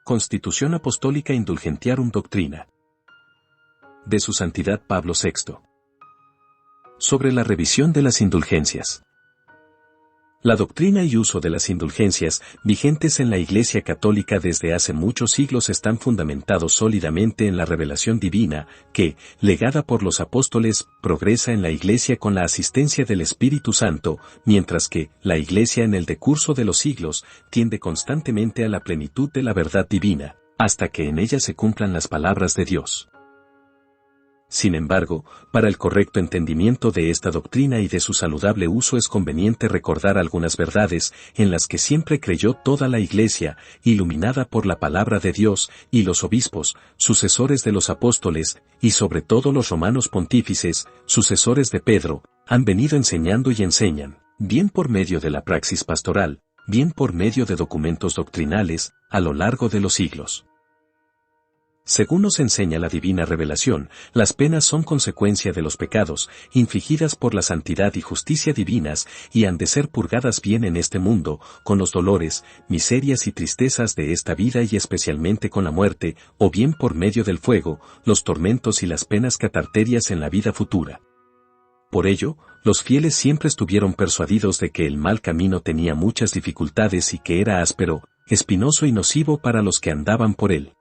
Constitución Apostólica Indulgentiarum Doctrina. De su Santidad Pablo VI. Sobre la revisión de las indulgencias. La doctrina y uso de las indulgencias, vigentes en la Iglesia Católica desde hace muchos siglos, están fundamentados sólidamente en la revelación divina, que, legada por los apóstoles, progresa en la Iglesia con la asistencia del Espíritu Santo, mientras que, la Iglesia en el decurso de los siglos, tiende constantemente a la plenitud de la verdad divina, hasta que en ella se cumplan las palabras de Dios. Sin embargo, para el correcto entendimiento de esta doctrina y de su saludable uso es conveniente recordar algunas verdades en las que siempre creyó toda la Iglesia, iluminada por la palabra de Dios, y los obispos, sucesores de los apóstoles, y sobre todo los romanos pontífices, sucesores de Pedro, han venido enseñando y enseñan, bien por medio de la praxis pastoral, bien por medio de documentos doctrinales, a lo largo de los siglos. Según nos enseña la divina revelación, las penas son consecuencia de los pecados, infligidas por la santidad y justicia divinas, y han de ser purgadas bien en este mundo, con los dolores, miserias y tristezas de esta vida y especialmente con la muerte, o bien por medio del fuego, los tormentos y las penas catarterias en la vida futura. Por ello, los fieles siempre estuvieron persuadidos de que el mal camino tenía muchas dificultades y que era áspero, espinoso y nocivo para los que andaban por él.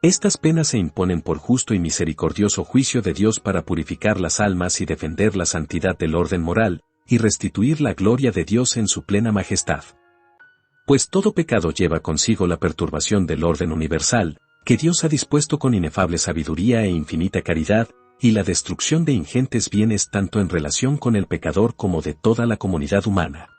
Estas penas se imponen por justo y misericordioso juicio de Dios para purificar las almas y defender la santidad del orden moral, y restituir la gloria de Dios en su plena majestad. Pues todo pecado lleva consigo la perturbación del orden universal, que Dios ha dispuesto con inefable sabiduría e infinita caridad, y la destrucción de ingentes bienes tanto en relación con el pecador como de toda la comunidad humana.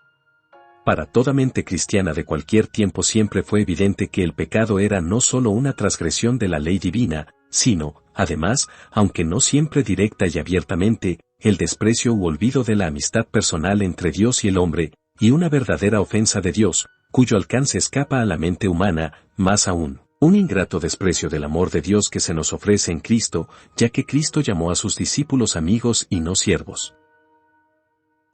Para toda mente cristiana de cualquier tiempo siempre fue evidente que el pecado era no solo una transgresión de la ley divina, sino, además, aunque no siempre directa y abiertamente, el desprecio u olvido de la amistad personal entre Dios y el hombre, y una verdadera ofensa de Dios, cuyo alcance escapa a la mente humana, más aún, un ingrato desprecio del amor de Dios que se nos ofrece en Cristo, ya que Cristo llamó a sus discípulos amigos y no siervos.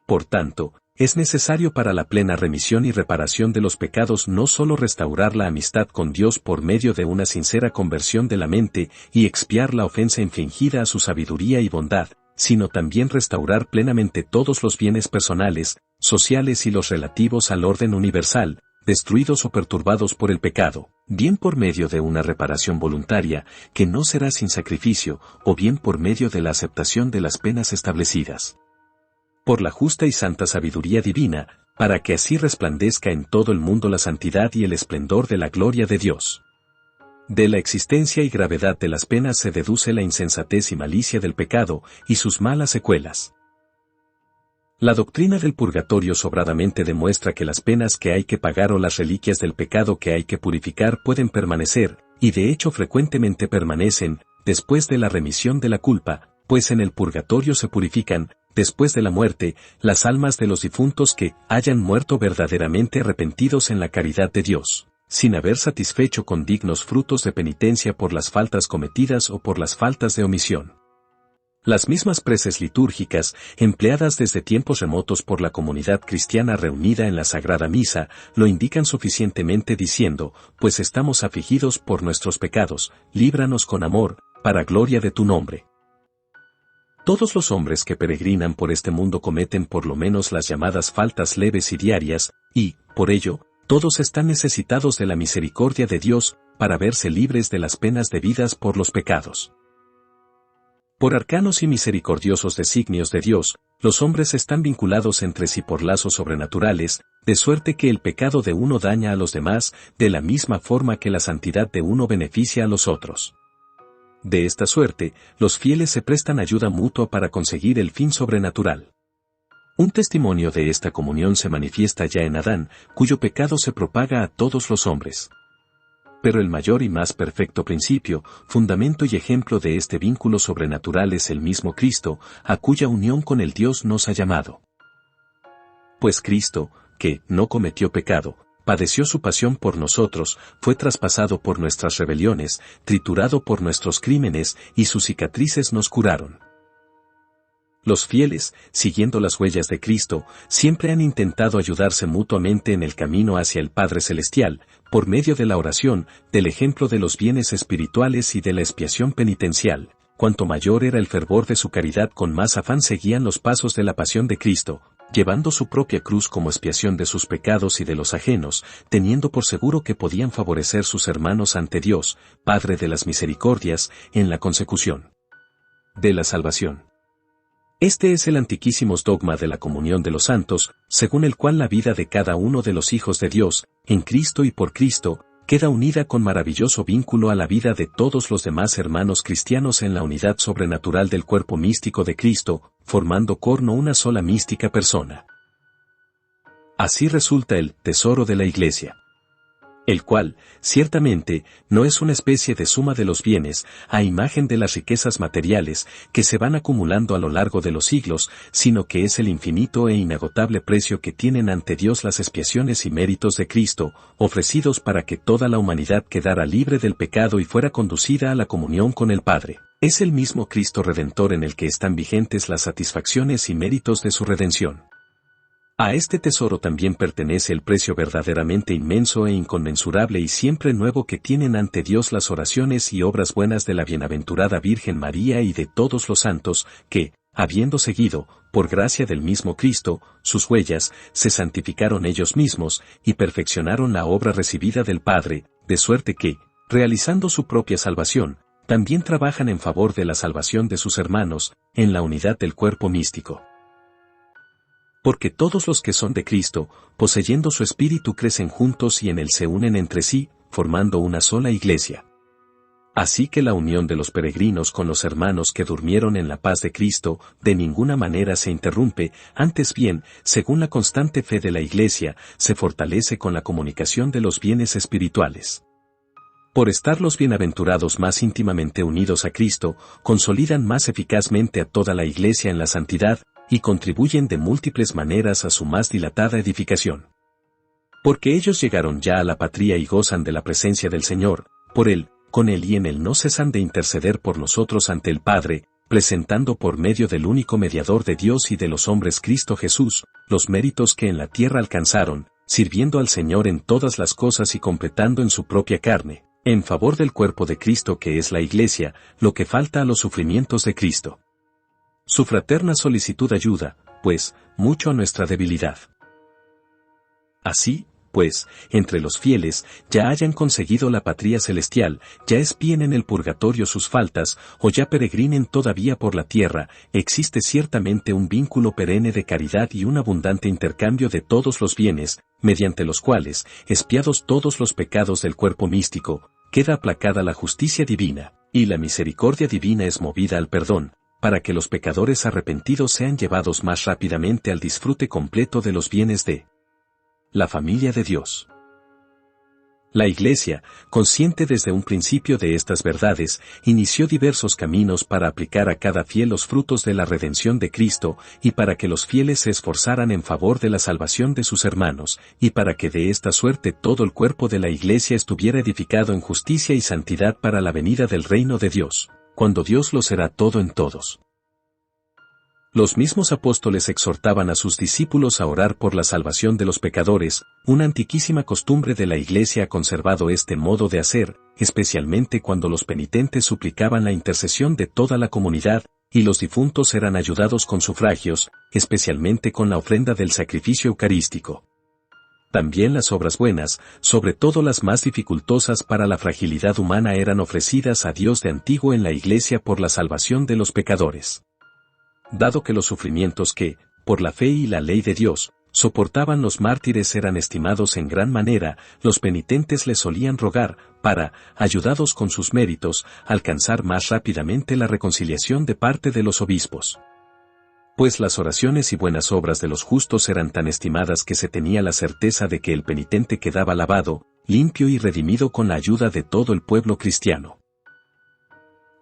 Por tanto, es necesario para la plena remisión y reparación de los pecados no solo restaurar la amistad con Dios por medio de una sincera conversión de la mente y expiar la ofensa infligida a su sabiduría y bondad, sino también restaurar plenamente todos los bienes personales, sociales y los relativos al orden universal, destruidos o perturbados por el pecado, bien por medio de una reparación voluntaria, que no será sin sacrificio, o bien por medio de la aceptación de las penas establecidas por la justa y santa sabiduría divina, para que así resplandezca en todo el mundo la santidad y el esplendor de la gloria de Dios. De la existencia y gravedad de las penas se deduce la insensatez y malicia del pecado, y sus malas secuelas. La doctrina del purgatorio sobradamente demuestra que las penas que hay que pagar o las reliquias del pecado que hay que purificar pueden permanecer, y de hecho frecuentemente permanecen, después de la remisión de la culpa, pues en el purgatorio se purifican, después de la muerte, las almas de los difuntos que hayan muerto verdaderamente arrepentidos en la caridad de Dios, sin haber satisfecho con dignos frutos de penitencia por las faltas cometidas o por las faltas de omisión. Las mismas preces litúrgicas, empleadas desde tiempos remotos por la comunidad cristiana reunida en la Sagrada Misa, lo indican suficientemente diciendo, pues estamos afligidos por nuestros pecados, líbranos con amor, para gloria de tu nombre. Todos los hombres que peregrinan por este mundo cometen por lo menos las llamadas faltas leves y diarias, y, por ello, todos están necesitados de la misericordia de Dios, para verse libres de las penas debidas por los pecados. Por arcanos y misericordiosos designios de Dios, los hombres están vinculados entre sí por lazos sobrenaturales, de suerte que el pecado de uno daña a los demás, de la misma forma que la santidad de uno beneficia a los otros. De esta suerte, los fieles se prestan ayuda mutua para conseguir el fin sobrenatural. Un testimonio de esta comunión se manifiesta ya en Adán, cuyo pecado se propaga a todos los hombres. Pero el mayor y más perfecto principio, fundamento y ejemplo de este vínculo sobrenatural es el mismo Cristo, a cuya unión con el Dios nos ha llamado. Pues Cristo, que no cometió pecado, padeció su pasión por nosotros, fue traspasado por nuestras rebeliones, triturado por nuestros crímenes, y sus cicatrices nos curaron. Los fieles, siguiendo las huellas de Cristo, siempre han intentado ayudarse mutuamente en el camino hacia el Padre Celestial, por medio de la oración, del ejemplo de los bienes espirituales y de la expiación penitencial. Cuanto mayor era el fervor de su caridad, con más afán seguían los pasos de la pasión de Cristo, llevando su propia cruz como expiación de sus pecados y de los ajenos, teniendo por seguro que podían favorecer sus hermanos ante Dios, Padre de las misericordias, en la consecución de la salvación. Este es el antiquísimo dogma de la comunión de los santos, según el cual la vida de cada uno de los hijos de Dios, en Cristo y por Cristo, queda unida con maravilloso vínculo a la vida de todos los demás hermanos cristianos en la unidad sobrenatural del cuerpo místico de Cristo, formando corno una sola mística persona. Así resulta el tesoro de la Iglesia, el cual, ciertamente, no es una especie de suma de los bienes, a imagen de las riquezas materiales, que se van acumulando a lo largo de los siglos, sino que es el infinito e inagotable precio que tienen ante Dios las expiaciones y méritos de Cristo, ofrecidos para que toda la humanidad quedara libre del pecado y fuera conducida a la comunión con el Padre. Es el mismo Cristo Redentor en el que están vigentes las satisfacciones y méritos de su redención. A este tesoro también pertenece el precio verdaderamente inmenso e inconmensurable y siempre nuevo que tienen ante Dios las oraciones y obras buenas de la bienaventurada Virgen María y de todos los santos, que, habiendo seguido, por gracia del mismo Cristo, sus huellas, se santificaron ellos mismos, y perfeccionaron la obra recibida del Padre, de suerte que, realizando su propia salvación, también trabajan en favor de la salvación de sus hermanos, en la unidad del cuerpo místico. Porque todos los que son de Cristo, poseyendo su espíritu, crecen juntos y en él se unen entre sí, formando una sola iglesia. Así que la unión de los peregrinos con los hermanos que durmieron en la paz de Cristo, de ninguna manera se interrumpe, antes bien, según la constante fe de la iglesia, se fortalece con la comunicación de los bienes espirituales. Por estar los bienaventurados más íntimamente unidos a Cristo, consolidan más eficazmente a toda la iglesia en la santidad, y contribuyen de múltiples maneras a su más dilatada edificación. Porque ellos llegaron ya a la patria y gozan de la presencia del Señor, por Él, con Él y en Él no cesan de interceder por nosotros ante el Padre, presentando por medio del único mediador de Dios y de los hombres Cristo Jesús, los méritos que en la tierra alcanzaron, sirviendo al Señor en todas las cosas y completando en su propia carne, en favor del cuerpo de Cristo que es la Iglesia, lo que falta a los sufrimientos de Cristo. Su fraterna solicitud ayuda, pues, mucho a nuestra debilidad. Así, pues, entre los fieles, ya hayan conseguido la patria celestial, ya espíen en el purgatorio sus faltas, o ya peregrinen todavía por la tierra, existe ciertamente un vínculo perenne de caridad y un abundante intercambio de todos los bienes, mediante los cuales, expiados todos los pecados del cuerpo místico, queda aplacada la justicia divina, y la misericordia divina es movida al perdón, para que los pecadores arrepentidos sean llevados más rápidamente al disfrute completo de los bienes de la familia de Dios. La Iglesia, consciente desde un principio de estas verdades, inició diversos caminos para aplicar a cada fiel los frutos de la redención de Cristo, y para que los fieles se esforzaran en favor de la salvación de sus hermanos, y para que de esta suerte todo el cuerpo de la Iglesia estuviera edificado en justicia y santidad para la venida del reino de Dios, cuando Dios lo será todo en todos. Los mismos apóstoles exhortaban a sus discípulos a orar por la salvación de los pecadores. Una antiquísima costumbre de la Iglesia ha conservado este modo de hacer, especialmente cuando los penitentes suplicaban la intercesión de toda la comunidad, y los difuntos eran ayudados con sufragios, especialmente con la ofrenda del sacrificio eucarístico. También las obras buenas, sobre todo las más dificultosas para la fragilidad humana, eran ofrecidas a Dios de antiguo en la Iglesia por la salvación de los pecadores. Dado que los sufrimientos que, por la fe y la ley de Dios, soportaban los mártires eran estimados en gran manera, los penitentes les solían rogar, para, ayudados con sus méritos, alcanzar más rápidamente la reconciliación de parte de los obispos. Pues las oraciones y buenas obras de los justos eran tan estimadas que se tenía la certeza de que el penitente quedaba lavado, limpio y redimido con la ayuda de todo el pueblo cristiano.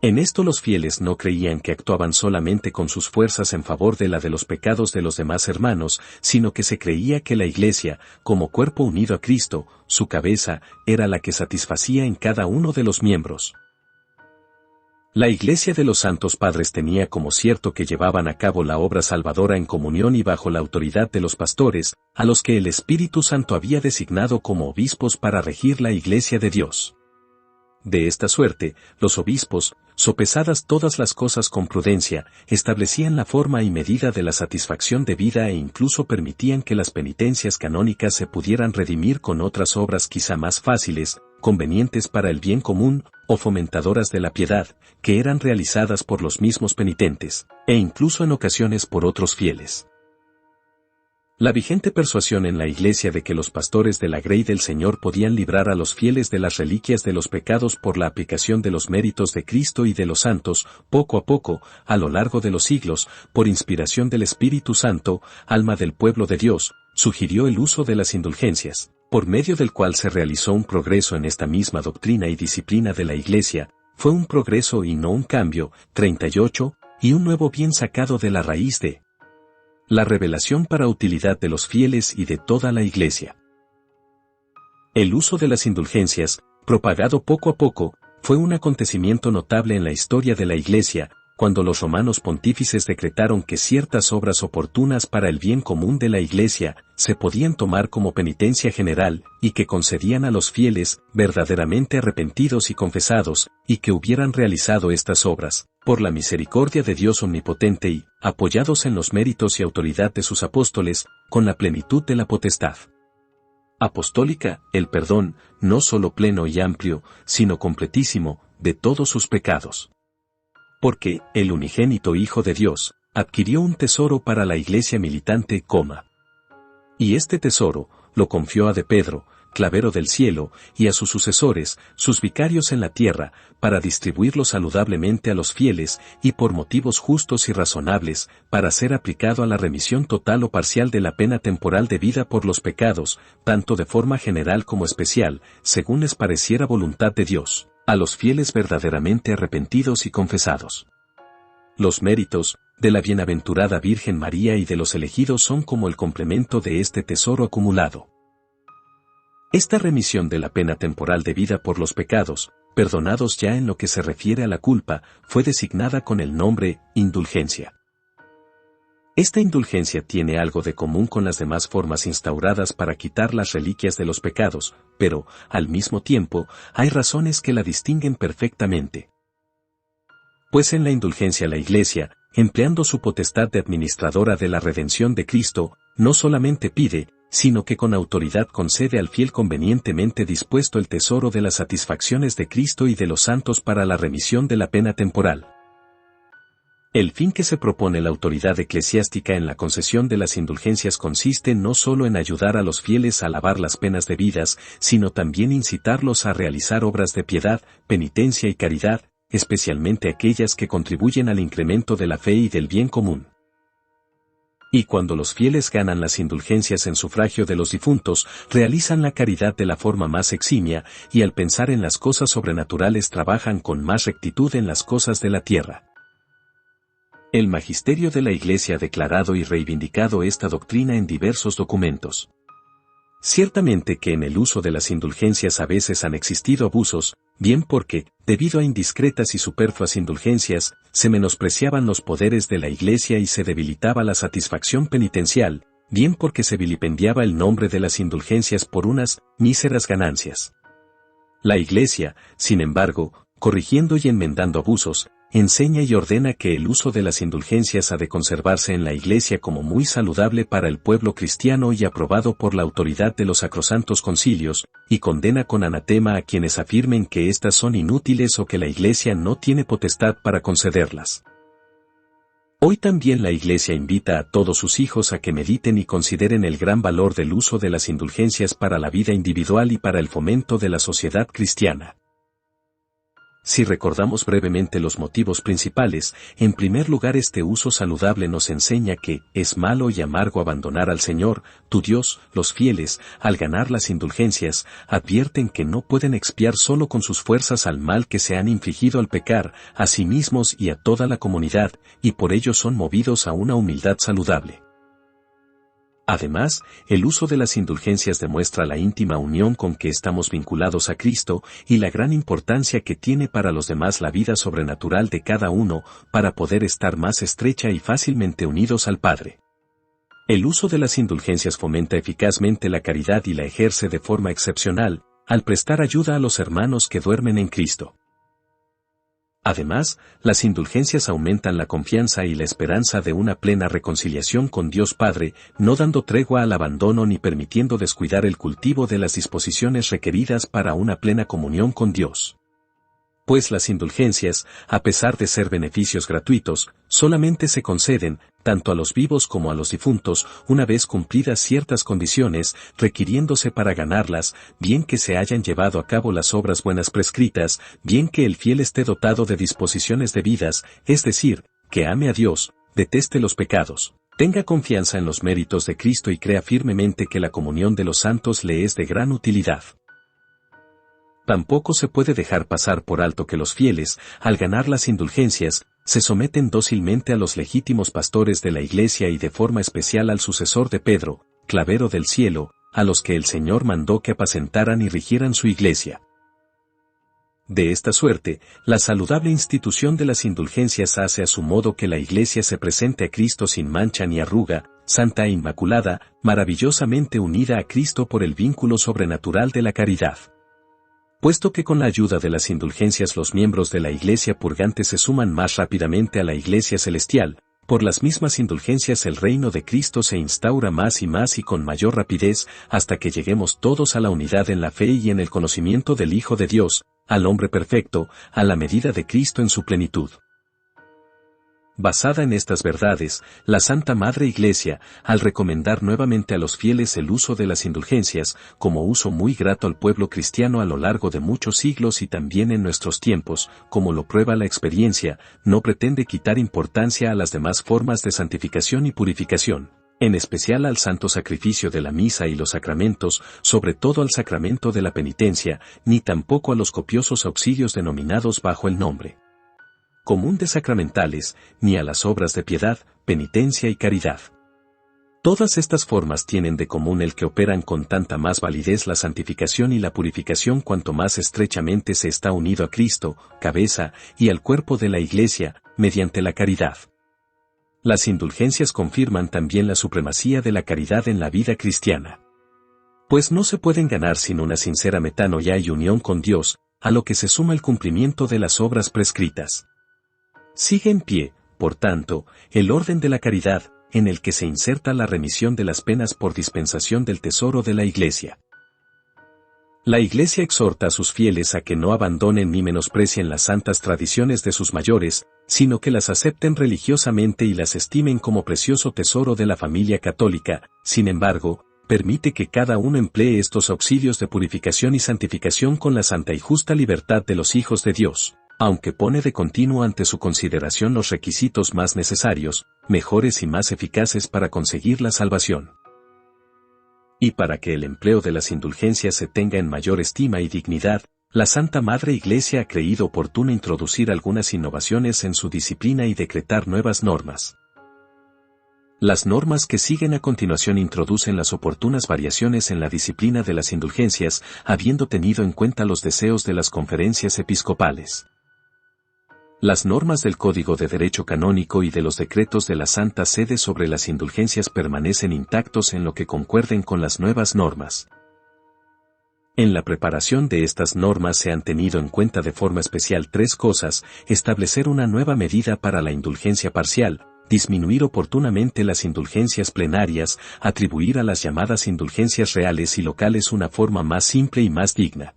En esto los fieles no creían que actuaban solamente con sus fuerzas en favor de la de los pecados de los demás hermanos, sino que se creía que la Iglesia, como cuerpo unido a Cristo, su cabeza, era la que satisfacía en cada uno de los miembros La Iglesia de los Santos Padres tenía como cierto que llevaban a cabo la obra salvadora en comunión y bajo la autoridad de los pastores, a los que el Espíritu Santo había designado como obispos para regir la Iglesia de Dios. De esta suerte, los obispos, sopesadas todas las cosas con prudencia, establecían la forma y medida de la satisfacción debida e incluso permitían que las penitencias canónicas se pudieran redimir con otras obras quizá más fáciles, convenientes para el bien común, o fomentadoras de la piedad, que eran realizadas por los mismos penitentes, e incluso en ocasiones por otros fieles. La vigente persuasión en la Iglesia de que los pastores de la Grey del Señor podían librar a los fieles de las reliquias de los pecados por la aplicación de los méritos de Cristo y de los santos, poco a poco, a lo largo de los siglos, por inspiración del Espíritu Santo, alma del pueblo de Dios, sugirió el uso de las indulgencias, por medio del cual se realizó un progreso en esta misma doctrina y disciplina de la Iglesia, fue un progreso y no un cambio, 38, y un nuevo bien sacado de la raíz de la revelación para utilidad de los fieles y de toda la Iglesia. El uso de las indulgencias, propagado poco a poco, fue un acontecimiento notable en la historia de la Iglesia, cuando los romanos pontífices decretaron que ciertas obras oportunas para el bien común de la Iglesia se podían tomar como penitencia general y que concedían a los fieles, verdaderamente arrepentidos y confesados, y que hubieran realizado estas obras, por la misericordia de Dios omnipotente y, apoyados en los méritos y autoridad de sus apóstoles, con la plenitud de la potestad apostólica, el perdón, no solo pleno y amplio, sino completísimo, de todos sus pecados. Porque el unigénito Hijo de Dios adquirió un tesoro para la Iglesia militante, y este tesoro lo confió a de Pedro, clavero del cielo, y a sus sucesores, sus vicarios en la tierra, para distribuirlo saludablemente a los fieles y por motivos justos y razonables, para ser aplicado a la remisión total o parcial de la pena temporal debida por los pecados, tanto de forma general como especial, según les pareciera voluntad de Dios, a los fieles verdaderamente arrepentidos y confesados. Los méritos de la bienaventurada Virgen María y de los elegidos son como el complemento de este tesoro acumulado. Esta remisión de la pena temporal debida por los pecados, perdonados ya en lo que se refiere a la culpa, fue designada con el nombre indulgencia. Esta indulgencia tiene algo de común con las demás formas instauradas para quitar las reliquias de los pecados, pero, al mismo tiempo, hay razones que la distinguen perfectamente. Pues en la indulgencia la Iglesia, empleando su potestad de administradora de la redención de Cristo, no solamente pide, sino que con autoridad concede al fiel convenientemente dispuesto el tesoro de las satisfacciones de Cristo y de los santos para la remisión de la pena temporal. El fin que se propone la autoridad eclesiástica en la concesión de las indulgencias consiste no solo en ayudar a los fieles a lavar las penas debidas, sino también incitarlos a realizar obras de piedad, penitencia y caridad, especialmente aquellas que contribuyen al incremento de la fe y del bien común. Y cuando los fieles ganan las indulgencias en sufragio de los difuntos, realizan la caridad de la forma más eximia, y al pensar en las cosas sobrenaturales trabajan con más rectitud en las cosas de la tierra. El magisterio de la Iglesia ha declarado y reivindicado esta doctrina en diversos documentos. Ciertamente que en el uso de las indulgencias a veces han existido abusos, bien porque, debido a indiscretas y superfluas indulgencias, se menospreciaban los poderes de la Iglesia y se debilitaba la satisfacción penitencial, bien porque se vilipendiaba el nombre de las indulgencias por unas míseras ganancias. La Iglesia, sin embargo, corrigiendo y enmendando abusos, enseña y ordena que el uso de las indulgencias ha de conservarse en la Iglesia como muy saludable para el pueblo cristiano y aprobado por la autoridad de los sacrosantos concilios, y condena con anatema a quienes afirmen que éstas son inútiles o que la Iglesia no tiene potestad para concederlas. Hoy también la Iglesia invita a todos sus hijos a que mediten y consideren el gran valor del uso de las indulgencias para la vida individual y para el fomento de la sociedad cristiana. Si recordamos brevemente los motivos principales, en primer lugar este uso saludable nos enseña que es malo y amargo abandonar al Señor, tu Dios. Los fieles, al ganar las indulgencias, advierten que no pueden expiar solo con sus fuerzas al mal que se han infligido al pecar, a sí mismos y a toda la comunidad, y por ello son movidos a una humildad saludable. Además, el uso de las indulgencias demuestra la íntima unión con que estamos vinculados a Cristo y la gran importancia que tiene para los demás la vida sobrenatural de cada uno para poder estar más estrecha y fácilmente unidos al Padre. El uso de las indulgencias fomenta eficazmente la caridad y la ejerce de forma excepcional, al prestar ayuda a los hermanos que duermen en Cristo. Además, las indulgencias aumentan la confianza y la esperanza de una plena reconciliación con Dios Padre, no dando tregua al abandono ni permitiendo descuidar el cultivo de las disposiciones requeridas para una plena comunión con Dios. Pues las indulgencias, a pesar de ser beneficios gratuitos, solamente se conceden, tanto a los vivos como a los difuntos, una vez cumplidas ciertas condiciones, requiriéndose para ganarlas, bien que se hayan llevado a cabo las obras buenas prescritas, bien que el fiel esté dotado de disposiciones debidas, es decir, que ame a Dios, deteste los pecados, tenga confianza en los méritos de Cristo y crea firmemente que la comunión de los santos le es de gran utilidad. Tampoco se puede dejar pasar por alto que los fieles, al ganar las indulgencias, se someten dócilmente a los legítimos pastores de la Iglesia y de forma especial al sucesor de Pedro, clavero del cielo, a los que el Señor mandó que apacentaran y rigieran su Iglesia. De esta suerte, la saludable institución de las indulgencias hace a su modo que la Iglesia se presente a Cristo sin mancha ni arruga, santa e inmaculada, maravillosamente unida a Cristo por el vínculo sobrenatural de la caridad. Puesto que con la ayuda de las indulgencias los miembros de la Iglesia purgante se suman más rápidamente a la Iglesia celestial, por las mismas indulgencias el reino de Cristo se instaura más y con mayor rapidez, hasta que lleguemos todos a la unidad en la fe y en el conocimiento del Hijo de Dios, al hombre perfecto, a la medida de Cristo en su plenitud. Basada en estas verdades, la Santa Madre Iglesia, al recomendar nuevamente a los fieles el uso de las indulgencias, como uso muy grato al pueblo cristiano a lo largo de muchos siglos y también en nuestros tiempos, como lo prueba la experiencia, no pretende quitar importancia a las demás formas de santificación y purificación, en especial al santo sacrificio de la misa y los sacramentos, sobre todo al sacramento de la penitencia, ni tampoco a los copiosos auxilios denominados bajo el nombre común de sacramentales, ni a las obras de piedad, penitencia y caridad. Todas estas formas tienen de común el que operan con tanta más validez la santificación y la purificación cuanto más estrechamente se está unido a Cristo, cabeza, y al cuerpo de la Iglesia, mediante la caridad. Las indulgencias confirman también la supremacía de la caridad en la vida cristiana. Pues no se pueden ganar sin una sincera metanoia y unión con Dios, a lo que se suma el cumplimiento de las obras prescritas. Sigue en pie, por tanto, el orden de la caridad, en el que se inserta la remisión de las penas por dispensación del tesoro de la Iglesia. La Iglesia exhorta a sus fieles a que no abandonen ni menosprecien las santas tradiciones de sus mayores, sino que las acepten religiosamente y las estimen como precioso tesoro de la familia católica. Sin embargo, permite que cada uno emplee estos auxilios de purificación y santificación con la santa y justa libertad de los hijos de Dios, aunque pone de continuo ante su consideración los requisitos más necesarios, mejores y más eficaces para conseguir la salvación. Y para que el empleo de las indulgencias se tenga en mayor estima y dignidad, la Santa Madre Iglesia ha creído oportuno introducir algunas innovaciones en su disciplina y decretar nuevas normas. Las normas que siguen a continuación introducen las oportunas variaciones en la disciplina de las indulgencias, habiendo tenido en cuenta los deseos de las conferencias episcopales. Las normas del Código de Derecho Canónico y de los decretos de la Santa Sede sobre las indulgencias permanecen intactos en lo que concuerden con las nuevas normas. En la preparación de estas normas se han tenido en cuenta de forma especial tres cosas: establecer una nueva medida para la indulgencia parcial, disminuir oportunamente las indulgencias plenarias, atribuir a las llamadas indulgencias reales y locales una forma más simple y más digna.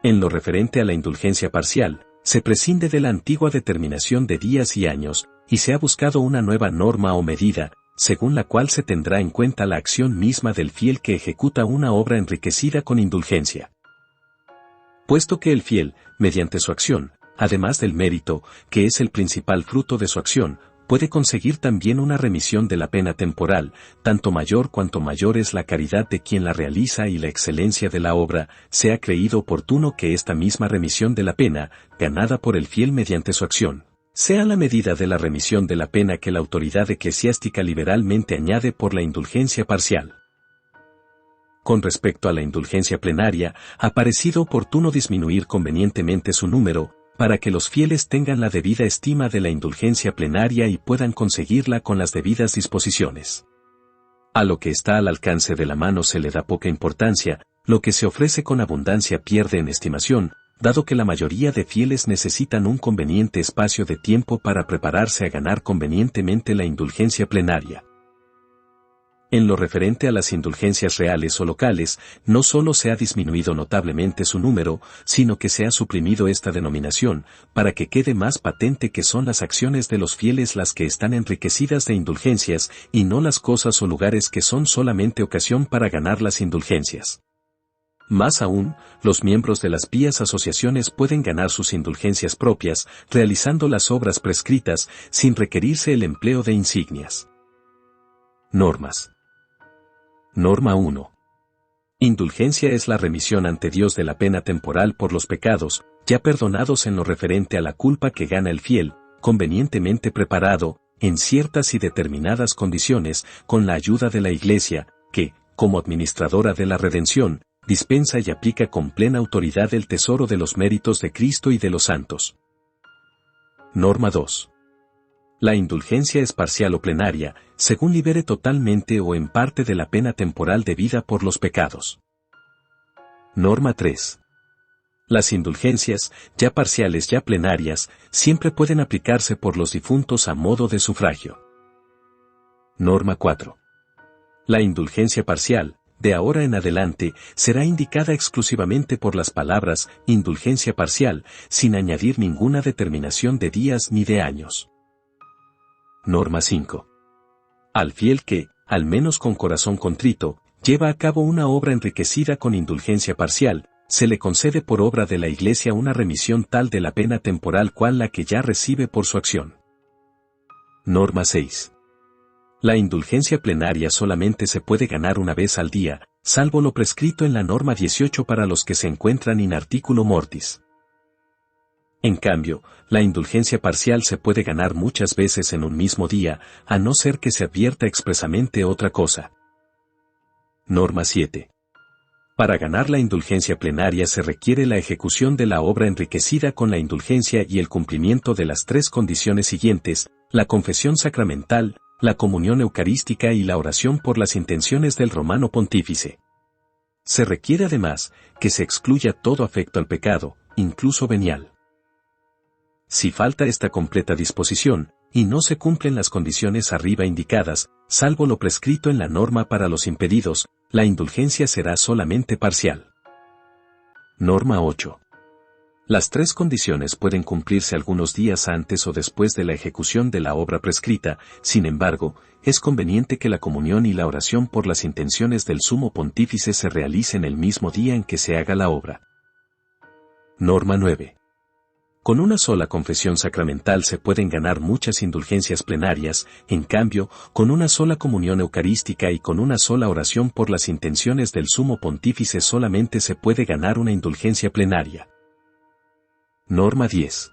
En lo referente a la indulgencia parcial, se prescinde de la antigua determinación de días y años, y se ha buscado una nueva norma o medida, según la cual se tendrá en cuenta la acción misma del fiel que ejecuta una obra enriquecida con indulgencia. Puesto que el fiel, mediante su acción, además del mérito, que es el principal fruto de su acción, puede conseguir también una remisión de la pena temporal, tanto mayor cuanto mayor es la caridad de quien la realiza y la excelencia de la obra, se ha creído oportuno que esta misma remisión de la pena, ganada por el fiel mediante su acción, sea la medida de la remisión de la pena que la autoridad eclesiástica liberalmente añade por la indulgencia parcial. Con respecto a la indulgencia plenaria, ha parecido oportuno disminuir convenientemente su número, para que los fieles tengan la debida estima de la indulgencia plenaria y puedan conseguirla con las debidas disposiciones. A lo que está al alcance de la mano se le da poca importancia, lo que se ofrece con abundancia pierde en estimación, dado que la mayoría de fieles necesitan un conveniente espacio de tiempo para prepararse a ganar convenientemente la indulgencia plenaria. En lo referente a las indulgencias reales o locales, no solo se ha disminuido notablemente su número, sino que se ha suprimido esta denominación, para que quede más patente que son las acciones de los fieles las que están enriquecidas de indulgencias, y no las cosas o lugares que son solamente ocasión para ganar las indulgencias. Más aún, los miembros de las pías asociaciones pueden ganar sus indulgencias propias, realizando las obras prescritas, sin requerirse el empleo de insignias. Normas. Norma 1. Indulgencia es la remisión ante Dios de la pena temporal por los pecados, ya perdonados en lo referente a la culpa que gana el fiel, convenientemente preparado, en ciertas y determinadas condiciones, con la ayuda de la Iglesia, que, como administradora de la redención, dispensa y aplica con plena autoridad el tesoro de los méritos de Cristo y de los santos. Norma 2. La indulgencia es parcial o plenaria, según libere totalmente o en parte de la pena temporal debida por los pecados. Norma 3. Las indulgencias, ya parciales ya plenarias, siempre pueden aplicarse por los difuntos a modo de sufragio. Norma 4. La indulgencia parcial, de ahora en adelante, será indicada exclusivamente por las palabras indulgencia parcial, sin añadir ninguna determinación de días ni de años. Norma 5. Al fiel que, al menos con corazón contrito, lleva a cabo una obra enriquecida con indulgencia parcial, se le concede por obra de la Iglesia una remisión tal de la pena temporal cual la que ya recibe por su acción. Norma 6. La indulgencia plenaria solamente se puede ganar una vez al día, salvo lo prescrito en la norma 18 para los que se encuentran in articulo mortis. En cambio, la indulgencia parcial se puede ganar muchas veces en un mismo día, a no ser que se advierta expresamente otra cosa. Norma 7. Para ganar la indulgencia plenaria se requiere la ejecución de la obra enriquecida con la indulgencia y el cumplimiento de las tres condiciones siguientes: la confesión sacramental, la comunión eucarística y la oración por las intenciones del romano pontífice. Se requiere además que se excluya todo afecto al pecado, incluso venial. Si falta esta completa disposición, y no se cumplen las condiciones arriba indicadas, salvo lo prescrito en la norma para los impedidos, la indulgencia será solamente parcial. Norma 8. Las tres condiciones pueden cumplirse algunos días antes o después de la ejecución de la obra prescrita, sin embargo, es conveniente que la comunión y la oración por las intenciones del sumo pontífice se realicen el mismo día en que se haga la obra. Norma 9. Con una sola confesión sacramental se pueden ganar muchas indulgencias plenarias, en cambio, con una sola comunión eucarística y con una sola oración por las intenciones del sumo pontífice solamente se puede ganar una indulgencia plenaria. Norma 10.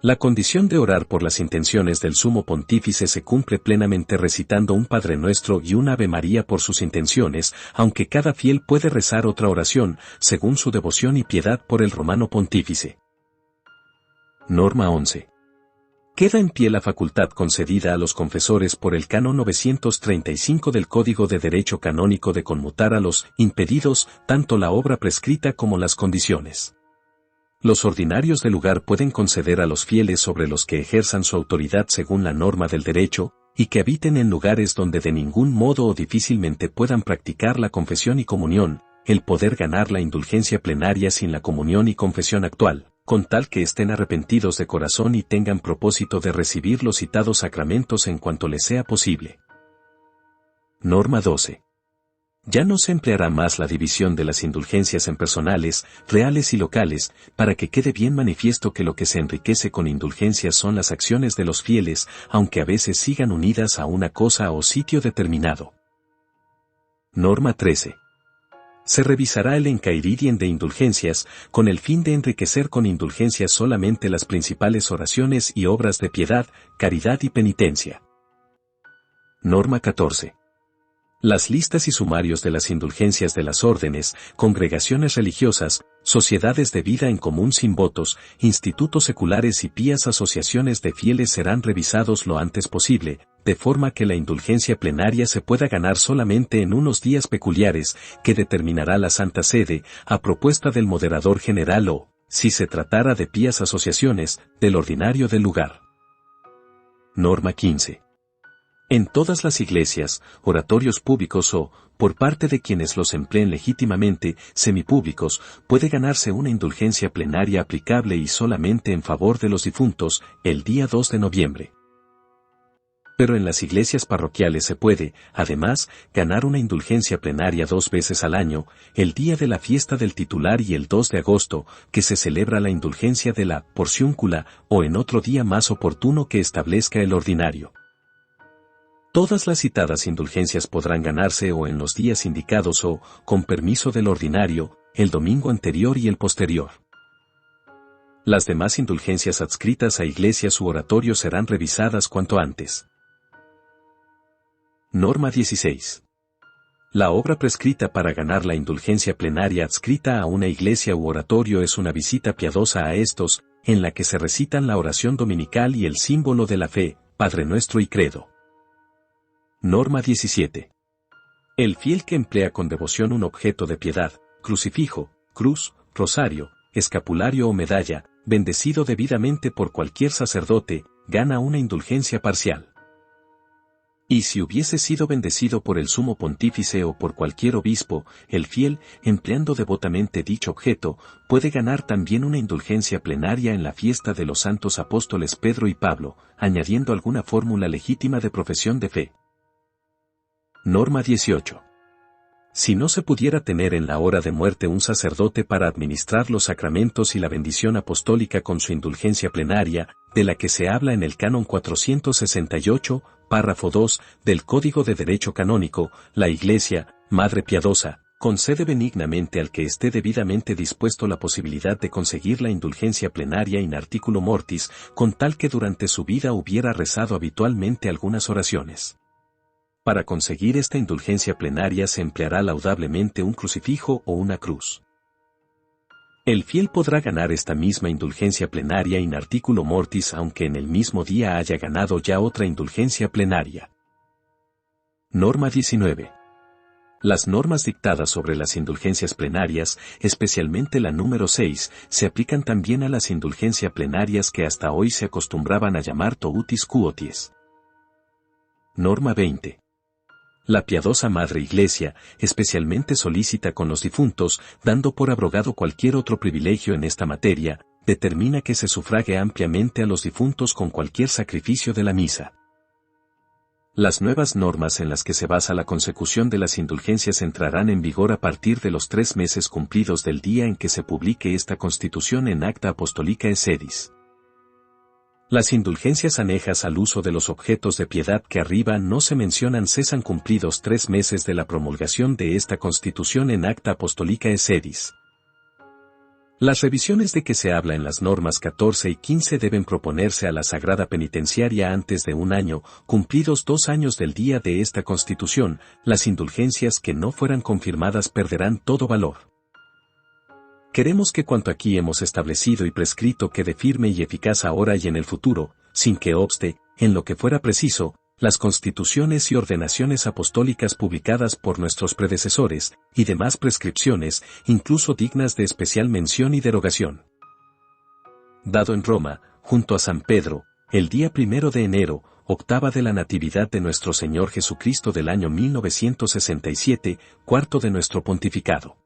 La condición de orar por las intenciones del sumo pontífice se cumple plenamente recitando un Padre Nuestro y un Ave María por sus intenciones, aunque cada fiel puede rezar otra oración, según su devoción y piedad por el romano pontífice. Norma 11. Queda en pie la facultad concedida a los confesores por el canon 935 del Código de Derecho Canónico de conmutar a los impedidos tanto la obra prescrita como las condiciones. Los ordinarios del lugar pueden conceder a los fieles sobre los que ejerzan su autoridad según la norma del derecho, y que habiten en lugares donde de ningún modo o difícilmente puedan practicar la confesión y comunión, el poder ganar la indulgencia plenaria sin la comunión y confesión actual, con tal que estén arrepentidos de corazón y tengan propósito de recibir los citados sacramentos en cuanto les sea posible. Norma 12. Ya no se empleará más la división de las indulgencias en personales, reales y locales, para que quede bien manifiesto que lo que se enriquece con indulgencias son las acciones de los fieles, aunque a veces sigan unidas a una cosa o sitio determinado. Norma 13. Se revisará el encairidium de indulgencias, con el fin de enriquecer con indulgencias solamente las principales oraciones y obras de piedad, caridad y penitencia. Norma 14. Las listas y sumarios de las indulgencias de las órdenes, congregaciones religiosas, sociedades de vida en común sin votos, institutos seculares y pías asociaciones de fieles serán revisados lo antes posible, de forma que la indulgencia plenaria se pueda ganar solamente en unos días peculiares, que determinará la Santa Sede, a propuesta del moderador general o, si se tratara de pías asociaciones, del ordinario del lugar. Norma 15. En todas las iglesias, oratorios públicos o, por parte de quienes los empleen legítimamente, semipúblicos, puede ganarse una indulgencia plenaria aplicable y solamente en favor de los difuntos, el día 2 de noviembre. Pero en las iglesias parroquiales se puede, además, ganar una indulgencia plenaria 2 veces al año, el día de la fiesta del titular y el 2 de agosto, que se celebra la indulgencia de la porciúncula, o en otro día más oportuno que establezca el ordinario. Todas las citadas indulgencias podrán ganarse o en los días indicados o, con permiso del ordinario, el domingo anterior y el posterior. Las demás indulgencias adscritas a iglesias u oratorios serán revisadas cuanto antes. Norma 16. La obra prescrita para ganar la indulgencia plenaria adscrita a una iglesia u oratorio es una visita piadosa a estos, en la que se recitan la oración dominical y el símbolo de la fe, Padre Nuestro y Credo. Norma 17. El fiel que emplea con devoción un objeto de piedad, crucifijo, cruz, rosario, escapulario o medalla, bendecido debidamente por cualquier sacerdote, gana una indulgencia parcial. Y si hubiese sido bendecido por el sumo pontífice o por cualquier obispo, el fiel, empleando devotamente dicho objeto, puede ganar también una indulgencia plenaria en la fiesta de los santos apóstoles Pedro y Pablo, añadiendo alguna fórmula legítima de profesión de fe. Norma 18. Si no se pudiera tener en la hora de muerte un sacerdote para administrar los sacramentos y la bendición apostólica con su indulgencia plenaria, de la que se habla en el Canon 468, párrafo 2, del Código de Derecho Canónico, la Iglesia, Madre Piadosa, concede benignamente al que esté debidamente dispuesto la posibilidad de conseguir la indulgencia plenaria in articulo mortis, con tal que durante su vida hubiera rezado habitualmente algunas oraciones. Para conseguir esta indulgencia plenaria se empleará laudablemente un crucifijo o una cruz. El fiel podrá ganar esta misma indulgencia plenaria in articulo mortis aunque en el mismo día haya ganado ya otra indulgencia plenaria. Norma 19. Las normas dictadas sobre las indulgencias plenarias, especialmente la número 6, se aplican también a las indulgencias plenarias que hasta hoy se acostumbraban a llamar toutis quoties. Norma 20. La piadosa Madre Iglesia, especialmente solícita con los difuntos, dando por abrogado cualquier otro privilegio en esta materia, determina que se sufrague ampliamente a los difuntos con cualquier sacrificio de la misa. Las nuevas normas en las que se basa la consecución de las indulgencias entrarán en vigor a partir de los 3 meses cumplidos del día en que se publique esta Constitución en Acta Apostolicae Sedis. Las indulgencias anejas al uso de los objetos de piedad que arriba no se mencionan cesan cumplidos 3 meses de la promulgación de esta Constitución en Acta Apostolicae Sedis. Las revisiones de que se habla en las normas 14 y 15 deben proponerse a la Sagrada Penitenciaria antes de un año, cumplidos 2 años del día de esta Constitución. Las indulgencias que no fueran confirmadas perderán todo valor. Queremos que cuanto aquí hemos establecido y prescrito quede firme y eficaz ahora y en el futuro, sin que obste, en lo que fuera preciso, las constituciones y ordenaciones apostólicas publicadas por nuestros predecesores, y demás prescripciones, incluso dignas de especial mención y derogación. Dado en Roma, junto a San Pedro, el día 1 de enero, octava de la Natividad de nuestro Señor Jesucristo del año 1967, cuarto de nuestro pontificado.